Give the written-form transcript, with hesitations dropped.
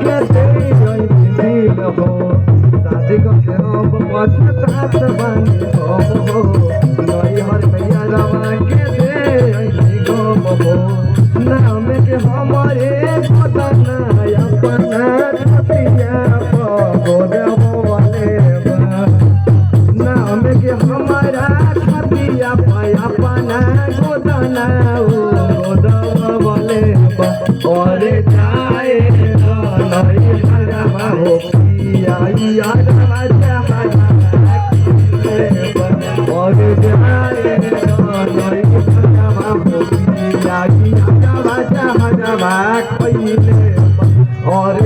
के दे दिल हो शादी के अब पछतात बानी हो नई हर भैया रवा के दे गम हो नाम के हमारे बदना अपना छतिया गोदम वाले नाम के हमारा छतिया अपना गोदना गोदम वाले और जाए नई हरवा हो पिया याद और जाए नई हरवा हो पिया और